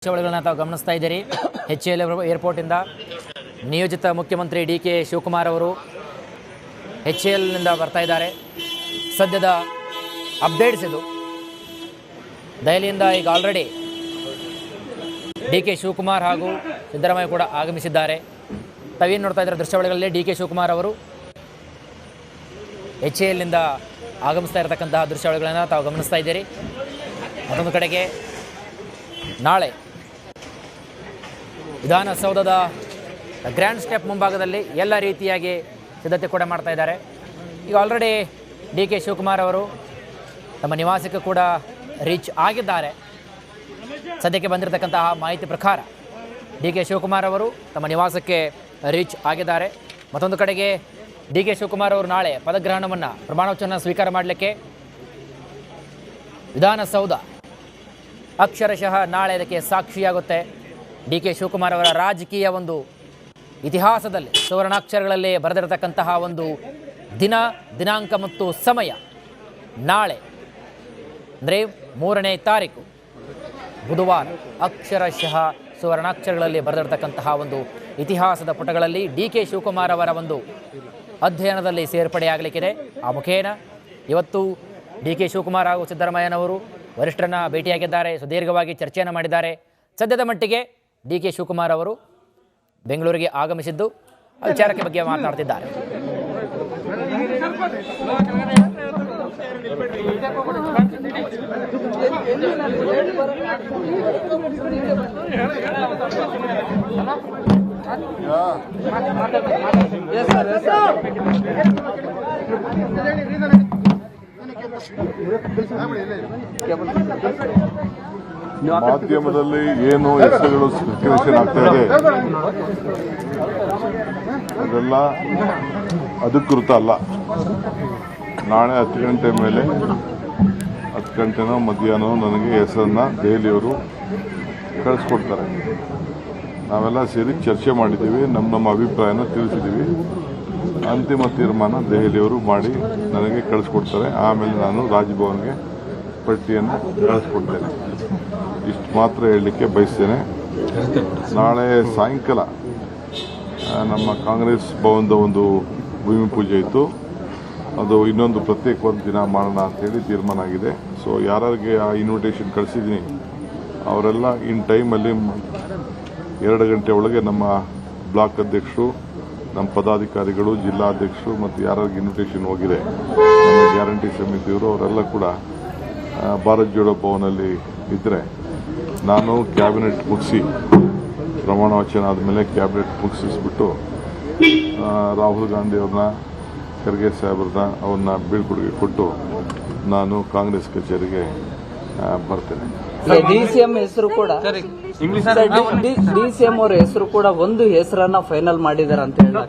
ದೃಶ್ಯಾವಳಿಗಳನ್ನ ತಾವು ಗಮನಿಸ್ತಾ ಇದ್ದೀರಿ. HAL ಏರ್ಪೋರ್ಟಿಂದ ನಿಯೋಜಿತ ಮುಖ್ಯಮಂತ್ರಿ DK ಶಿವಕುಮಾರ್ ಅವರು HAL ನಿಂದ ಬರ್ತಾ ಇದ್ದಾರೆ. ಸದ್ಯದ ಅಪ್ಡೇಟ್ಸ್ ಇದು. ದೆಹಲಿಯಿಂದ ಈಗ ಆಲ್ರೆಡಿ DK ಶಿವಕುಮಾರ್ ಹಾಗೂ ಸಿದ್ದರಾಮಯ್ಯ ಕೂಡ ಆಗಮಿಸಿದ್ದಾರೆ. ತಾವೇನು ನೋಡ್ತಾ ಇದ್ದಾರೆ ದೃಶ್ಯಾವಳಿಗಳಲ್ಲಿ DK ಶಿವಕುಮಾರ್ ಅವರು HAL ನಿಂದ ಆಗಮಿಸ್ತಾ ಇರತಕ್ಕಂತಹ ದೃಶ್ಯಾವಳಿಗಳನ್ನು ತಾವು ಗಮನಿಸ್ತಾ ಇದ್ದೀರಿ. ಮತ್ತೊಂದು ಕಡೆಗೆ ನಾಳೆ ವಿಧಾನಸೌಧದ ಗ್ರ್ಯಾಂಡ್ ಸ್ಟೆಪ್ ಮುಂಭಾಗದಲ್ಲಿ ಎಲ್ಲ ರೀತಿಯಾಗಿ ಸಿದ್ಧತೆ ಕೂಡ ಮಾಡ್ತಾ ಇದ್ದಾರೆ. ಈಗ ಆಲ್ರೆಡಿ DK ಶಿವಕುಮಾರ್ ಅವರು ತಮ್ಮ ನಿವಾಸಕ್ಕೆ ಕೂಡ ರೀಚ್ ಆಗಿದ್ದಾರೆ. ಸದ್ಯಕ್ಕೆ ಬಂದಿರತಕ್ಕಂತಹ ಮಾಹಿತಿ ಪ್ರಕಾರ DK ಶಿವಕುಮಾರ್ ಅವರು ತಮ್ಮ ನಿವಾಸಕ್ಕೆ ರೀಚ್ ಆಗಿದ್ದಾರೆ. ಮತ್ತೊಂದು ಕಡೆಗೆ DK ಶಿವಕುಮಾರ್ ಅವರು ನಾಳೆ ಪದಗ್ರಹಣವನ್ನು ಪ್ರಮಾಣವಚನ ಸ್ವೀಕಾರ ಮಾಡಲಿಕ್ಕೆ ವಿಧಾನಸೌಧ ಅಕ್ಷರಶಃ ನಾಳೆ ಅದಕ್ಕೆ ಸಾಕ್ಷಿಯಾಗುತ್ತೆ. DK ಶಿವಕುಮಾರ್ ಅವರ ರಾಜಕೀಯ ಒಂದು ಇತಿಹಾಸದಲ್ಲಿ ಸುವರ್ಣಾಕ್ಷರಗಳಲ್ಲಿ ಬರೆದಿರತಕ್ಕಂತಹ ಒಂದು ದಿನಾಂಕ ಮತ್ತು ಸಮಯ ನಾಳೆ ಅಂದರೆ 3ನೇ ತಾರೀಕು ಬುಧವಾರ ಅಕ್ಷರಶಃ ಸುವರ್ಣಾಕ್ಷರಗಳಲ್ಲಿ ಬರೆದಿರತಕ್ಕಂತಹ ಒಂದು ಇತಿಹಾಸದ ಪುಟಗಳಲ್ಲಿ DK ಶಿವಕುಮಾರ್ ಅವರ ಒಂದು ಅಧ್ಯಯನದಲ್ಲಿ ಸೇರ್ಪಡೆಯಾಗಲಿಕ್ಕಿದೆ. ಆ ಮುಖೇನ ಇವತ್ತು DK ಶಿವಕುಮಾರ್ ಹಾಗೂ ಸಿದ್ದರಾಮಯ್ಯನವರು ವರಿಷ್ಠರನ್ನ ಭೇಟಿಯಾಗಿದ್ದಾರೆ, ಸುದೀರ್ಘವಾಗಿ ಚರ್ಚೆಯನ್ನು ಮಾಡಿದ್ದಾರೆ. ಸದ್ಯದ ಮಟ್ಟಿಗೆ DK ಶಿವಕುಮಾರ್ ಅವರು ಬೆಂಗಳೂರಿಗೆ ಆಗಮಿಸಿದ್ದು ಆ ವಿಚಾರಕ್ಕೆ ಬಗ್ಗೆ ಮಾತನಾಡ್ತಿದ್ದಾರೆ. ಮಾಧ್ಯಮದಲ್ಲಿ ಏನು ಹೆಸರುಗಳು ಸರ್ಕ್ಯುಲೇಷನ್ ಆಗ್ತಾ ಇದೆ ಅದೆಲ್ಲ ಅಧಿಕೃತ ಅಲ್ಲ. ನಾಳೆ 10 ಗಂಟೆ ಮೇಲೆ 10 ಗಂಟೆನೋ ಮಧ್ಯಾಹ್ನ ನನಗೆ ಹೆಸರನ್ನ ದೆಹಲಿಯವರು ಕಳಿಸ್ಕೊಡ್ತಾರೆ. ನಾವೆಲ್ಲ ಸೇರಿ ಚರ್ಚೆ ಮಾಡಿದ್ದೀವಿ, ನಮ್ಮ ಅಭಿಪ್ರಾಯನ ತಿಳಿಸಿದ್ದೀವಿ. ಅಂತಿಮ ತೀರ್ಮಾನ ದೆಹಲಿಯವರು ಮಾಡಿ ನನಗೆ ಕಳಿಸ್ಕೊಡ್ತಾರೆ. ಆಮೇಲೆ ನಾನು ರಾಜಭವನ್ಗೆ ಪಟ್ಟಿಯನ್ನು ಕಳಿಸ್ಕೊಡ್ತೇನೆ. ಇಷ್ಟು ಮಾತ್ರ ಹೇಳಲಿಕ್ಕೆ ಬಯಸ್ತೇನೆ. ನಾಳೆ ಸಾಯಂಕಾಲ ನಮ್ಮ ಕಾಂಗ್ರೆಸ್ ಭವನದ ಒಂದು ಭೂಮಿ ಪೂಜೆ ಇತ್ತು. ಅದು ಇನ್ನೊಂದು ಪ್ರತ್ಯೇಕವಾದ ದಿನ ಮಾಡೋಣ ಅಂತೇಳಿ ತೀರ್ಮಾನ ಆಗಿದೆ. ಸೊ ಯಾರಿಗೆ ಆ ಇನ್ವಿಟೇಷನ್ ಕಳಿಸಿದ್ದೀನಿ ಅವರೆಲ್ಲ ಇನ್ ಟೈಮಲ್ಲಿ 2 ಗಂಟೆ ಒಳಗೆ ನಮ್ಮ ಬ್ಲಾಕ್ ಅಧ್ಯಕ್ಷರು, ನಮ್ಮ ಪದಾಧಿಕಾರಿಗಳು, ಜಿಲ್ಲಾಧ್ಯಕ್ಷರು ಮತ್ತು ಯಾರಿಗೆ ಇನ್ವಿಟೇಷನ್ ಹೋಗಿದೆ ನಮ್ಮ ಗ್ಯಾರಂಟಿ ಸಮಿತಿಯವರು ಅವರೆಲ್ಲ ಕೂಡ ಭಾರತ್ ಜೋಡೋ ಭವನಲ್ಲಿ ಇದ್ದರೆ ನಾನು ಕ್ಯಾಬಿನೆಟ್ ಮುಗಿಸಿ ಪ್ರಮಾಣ ವಚನ ಆದಮೇಲೆ ಕ್ಯಾಬಿನೆಟ್ ಮುಗಿಸಿಸ್ಬಿಟ್ಟು ರಾಹುಲ್ ಗಾಂಧಿ ಅವ್ರನ್ನ, ಖರ್ಗೆ ಸಾಹೇಬ್ರನ್ನ ಅವ್ರನ್ನ ಬೀಳ್ಕೊಡುಗೆ ಕೊಟ್ಟು ನಾನು ಕಾಂಗ್ರೆಸ್ ಕಚೇರಿಗೆ ಬರ್ತೇನೆ. DCM ಹೆಸರು ಕೂಡ DCM ಅವರ ಹೆಸರು ಕೂಡ ಒಂದು ಹೆಸರನ್ನ ಫೈನಲ್ ಮಾಡಿದಾರೆ ಅಂತ ಹೇಳಿ